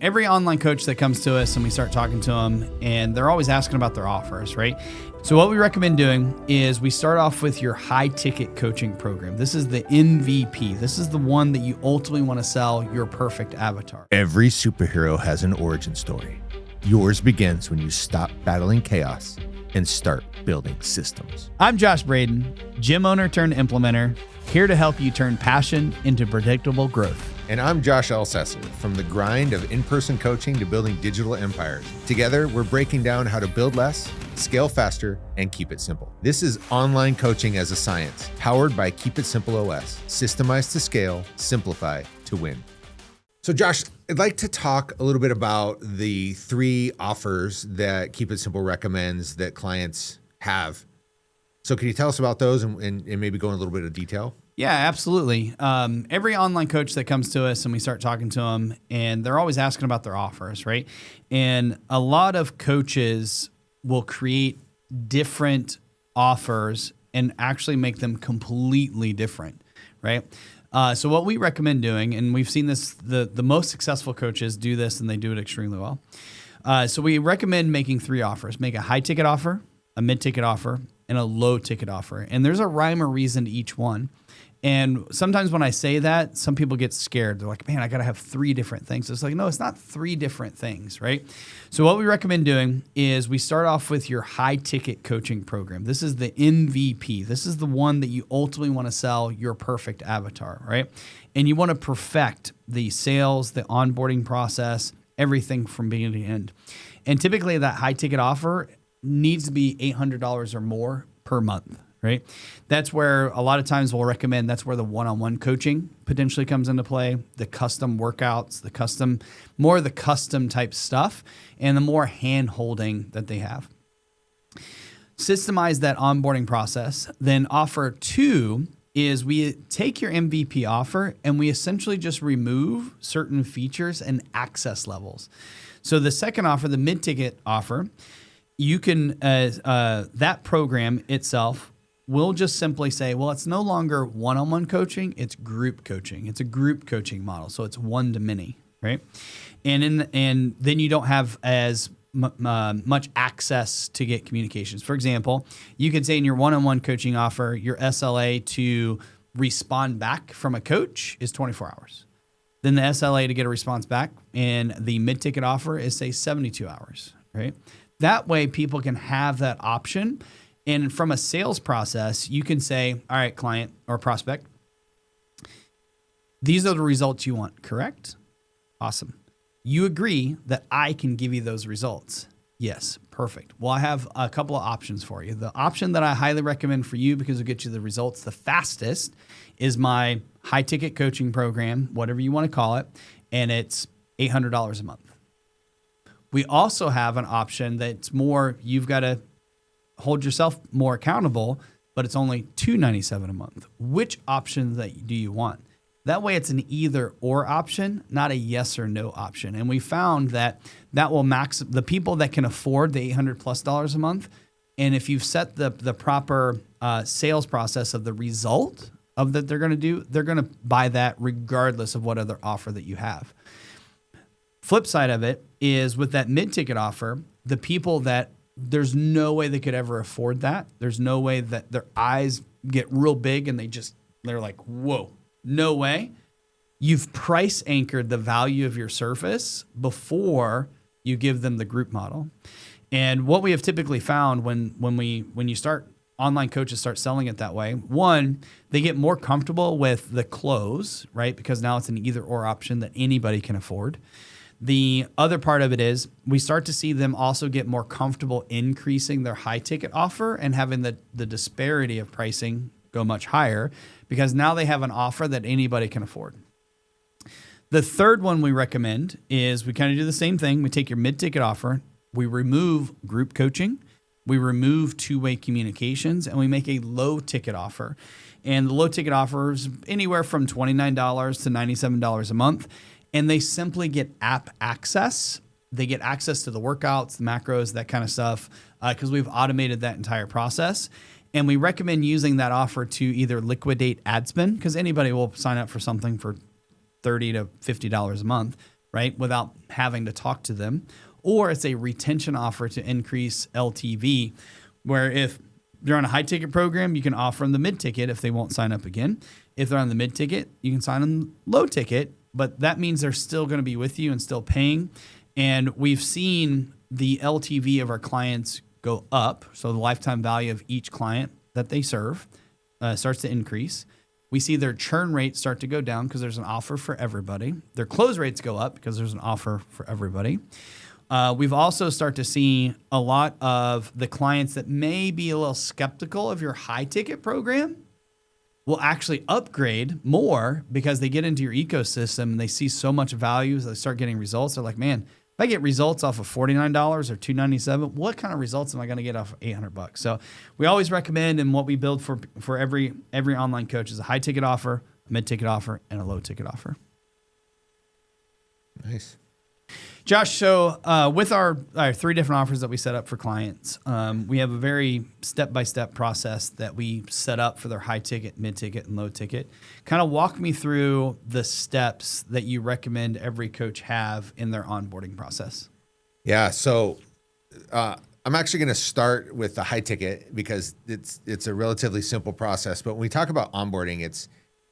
Every online coach that comes to us and we start talking to them, and they're always asking about their offers, right? So what we recommend doing is we start off with your high ticket coaching program. This is the MVP. This is the one that you ultimately want to sell your perfect avatar. Every superhero has an origin story. Yours begins when you stop battling chaos and start building systems. I'm Josh Braden, gym owner turned implementer, here to help you turn passion into predictable growth. And I'm Josh Elsesser, from the grind of in-person coaching to building digital empires. Together, we're breaking down how to build less, scale faster, and keep it simple. This is online coaching as a science, powered by Keep It Simple OS. Systemize to scale, simplify to win. So Josh, I'd like to talk a little bit about the 3 offers that Keep It Simple recommends that clients have. So can you tell us about those and maybe go in a little bit of detail? Yeah, absolutely. Every online coach that comes to us and we start talking to them, and they're always asking about their offers, right? And a lot of coaches will create different offers and actually make them completely different, right? So what we recommend doing, and we've seen this, the most successful coaches do this and they do it extremely well. So we recommend making 3 offers. Make a high ticket offer, a mid ticket offer, and a low ticket offer. And there's a rhyme or reason to each one. And sometimes when I say that, some people get scared. They're like, man, I got to have 3 different things. It's like, no, it's not 3 different things, right? So what we recommend doing is we start off with your high ticket coaching program. This is the MVP. This is the one that you ultimately want to sell your perfect avatar, right? And you want to perfect the sales, the onboarding process, everything from beginning to end. And typically that high ticket offer needs to be $800 or more per month. Right? That's where a lot of times we'll recommend, that's where the one-on-one coaching potentially comes into play, the custom workouts, more of the custom type stuff, and the more hand holding that they have. Systemize that onboarding process. Then offer 2 is we take your MVP offer and we essentially just remove certain features and access levels. So the second offer, the mid-ticket offer, you can, that program itself, we'll just simply say, well, it's no longer one-on-one coaching, it's group coaching. It's a group coaching model, so it's 1 to many, right? And then you don't have as much access to get communications. For example, you could say in your one-on-one coaching offer, your SLA to respond back from a coach is 24 hours. Then the SLA to get a response back in the mid-ticket offer is, say, 72 hours, right? That way people can have that option. And from a sales process, you can say, all right, client or prospect, these are the results you want, correct? Awesome. You agree that I can give you those results? Yes, perfect. Well, I have a couple of options for you. The option that I highly recommend for you because it'll get you the results the fastest is my high ticket coaching program, whatever you want to call it, and it's $800 a month. We also have an option that's more, you've got to hold yourself more accountable, but it's only $297 a month. Which option do you want? That way it's an either or option, not a yes or no option. And we found that will max the people that can afford the $800+ a month. And if you've set the proper sales process of the result of that they're going to do, they're going to buy that regardless of what other offer that you have. Flip side of it is with that mid-ticket offer, the people that there's no way they could ever afford that. There's no way that their eyes get real big and they're like, whoa, no way. You've price anchored the value of your service before you give them the group model. And what we have typically found when you start, online coaches start selling it that way, one, they get more comfortable with the close, right? Because now it's an either or option that anybody can afford. The other part of it is we start to see them also get more comfortable increasing their high ticket offer and having the disparity of pricing go much higher because now they have an offer that anybody can afford. The third one we recommend is we kind of do the same thing. We take your mid-ticket offer, we remove group coaching, we remove two-way communications, and we make a low-ticket offer. And the low-ticket offer is anywhere from $29 to $97 a month. And they simply get app access. They get access to the workouts, the macros, that kind of stuff, because we've automated that entire process. And we recommend using that offer to either liquidate ad spend, because anybody will sign up for something for $30 to $50 a month. right, without having to talk to them. Or it's a retention offer to increase LTV, where if they're on a high ticket program, you can offer them the mid ticket if they won't sign up again. If they're on the mid ticket, you can sign them low ticket, but that means they're still going to be with you and still paying. And we've seen the LTV of our clients go up. So the lifetime value of each client that they serve starts to increase. We see their churn rates start to go down because there's an offer for everybody. Their close rates go up because there's an offer for everybody. We've also started to see a lot of the clients that may be a little skeptical of your high ticket program will actually upgrade more because they get into your ecosystem and they see so much value. So they start getting results. They're like, man, if I get results off of $49 or $297, what kind of results am I going to get off of $800? So we always recommend, and what we build for every online coach is a high ticket offer, a mid ticket offer, and a low ticket offer. Nice. Josh, so with our 3 different offers that we set up for clients, we have a very step-by-step process that we set up for their high ticket, mid ticket, and low ticket. Kind of walk me through the steps that you recommend every coach have in their onboarding process. Yeah, so I'm actually going to start with the high ticket because it's a relatively simple process. But when we talk about onboarding, it's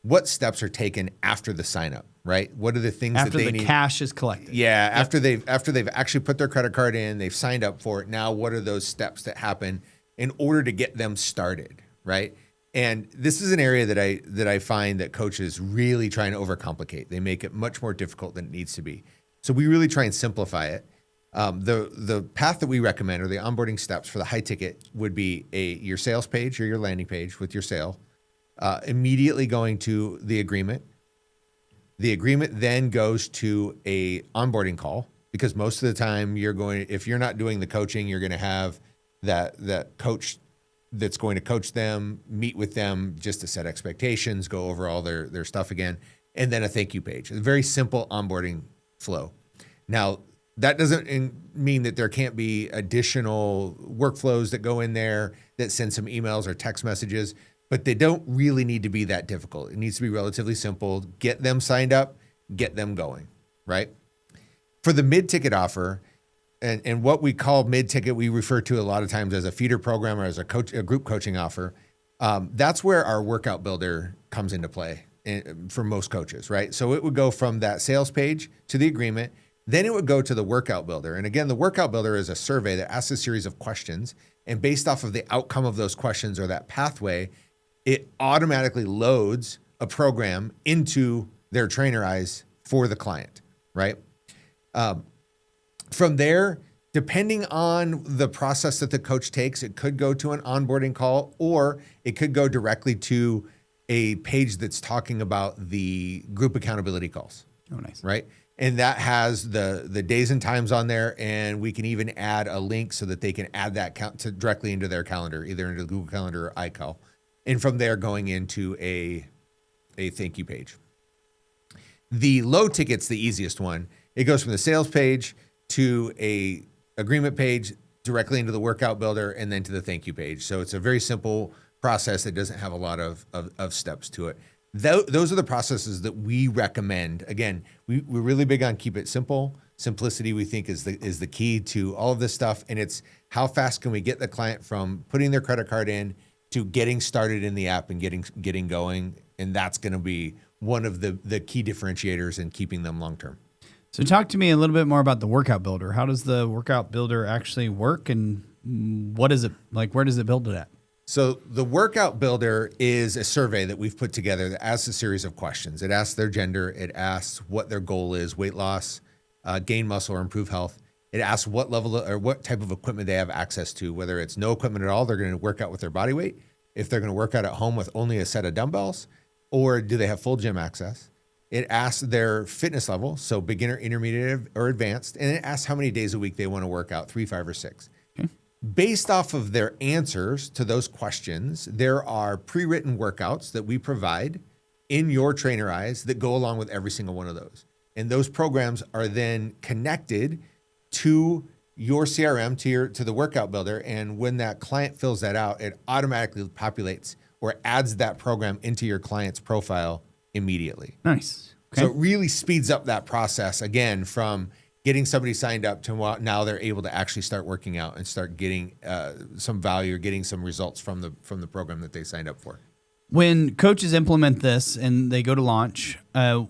what steps are taken after the sign up, right? What are the things that they need? After the cash is collected. Yeah, after they've actually put their credit card in, they've signed up for it. Now, what are those steps that happen in order to get them started, right? And this is an area that I find that coaches really try and overcomplicate. They make it much more difficult than it needs to be. So we really try and simplify it. The path that we recommend, or the onboarding steps for the high ticket, would be your sales page or your landing page with your sale. Immediately going to the agreement. The agreement then goes to a onboarding call, because most of the time if you're not doing the coaching, you're going to have that coach that's going to coach them, meet with them just to set expectations, go over all their stuff again, and then a thank you page. A very simple onboarding flow. Now, that doesn't mean that there can't be additional workflows that go in there that send some emails or text messages, but they don't really need to be that difficult. It needs to be relatively simple. Get them signed up, get them going, right? For the mid-ticket offer, and what we call mid-ticket, we refer to a lot of times as a feeder program or as a group coaching offer. That's where our workout builder comes into play for most coaches, right? So it would go from that sales page to the agreement. Then it would go to the workout builder. And again, the workout builder is a survey that asks a series of questions. And based off of the outcome of those questions or that pathway, it automatically loads a program into their trainer eyes for the client, right? From there, depending on the process that the coach takes, it could go to an onboarding call, or it could go directly to a page that's talking about the group accountability calls. Oh, nice. Right? And that has the days and times on there, and we can even add a link so that they can add that directly into their calendar, either into Google Calendar or iCal. And from there, going into a thank you page. The low ticket's the easiest one. It goes from the sales page to a agreement page, directly into the workout builder, and then to the thank you page. So it's a very simple process that doesn't have a lot of steps to it. Those are the processes that we recommend. Again, we're really big on keep it simple. Simplicity, we think, is the key to all of this stuff. And it's how fast can we get the client from putting their credit card in to getting started in the app and getting going. And that's going to be one of the key differentiators in keeping them long-term. So talk to me a little bit more about the workout builder. How does the workout builder actually work, and what is it like? Where does it build it at? So the workout builder is a survey that we've put together that asks a series of questions. It asks their gender. It asks what their goal is: weight loss, gain muscle, or improve health. It asks what level or what type of equipment they have access to. Whether it's no equipment at all, they're going to work out with their body weight. If they're going to work out at home with only a set of dumbbells, or do they have full gym access? It asks their fitness level, so beginner, intermediate, or advanced, and it asks how many days a week they want to work out, 3, 5, or 6. Okay. Based off of their answers to those questions, there are pre-written workouts that we provide in your trainer eyes that go along with every single one of those. And those programs are then connected to your CRM, to the workout builder. And when that client fills that out, it automatically populates or adds that program into your client's profile immediately. Nice. So it really speeds up that process again from getting somebody signed up to now they're able to actually start working out and start getting some value or getting some results from the program that they signed up for. When coaches implement this and they go to launch,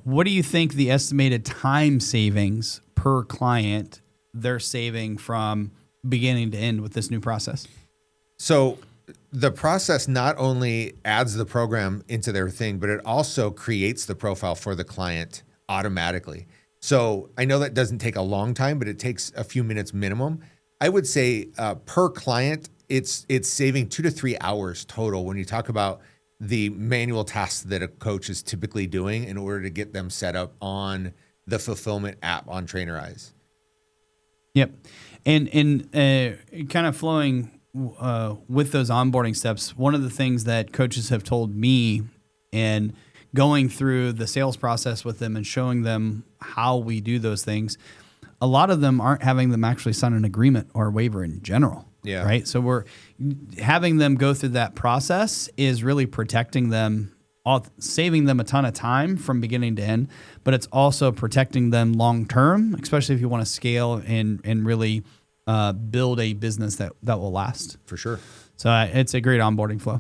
what do you think the estimated time savings per client they're saving from beginning to end with this new process? So the process not only adds the program into their thing, but it also creates the profile for the client automatically. So I know that doesn't take a long time, but it takes a few minutes minimum. I would say per client, it's saving 2 to 3 hours total when you talk about the manual tasks that a coach is typically doing in order to get them set up on the fulfillment app on Trainerize. Yep. And kind of flowing with those onboarding steps, one of the things that coaches have told me and going through the sales process with them and showing them how we do those things, a lot of them aren't having them actually sign an agreement or a waiver in general. Yeah. Right. So we're having them go through that process is really protecting them, saving them a ton of time from beginning to end, but it's also protecting them long term, especially if you want to scale and really build a business that will last. For sure. So it's a great onboarding flow.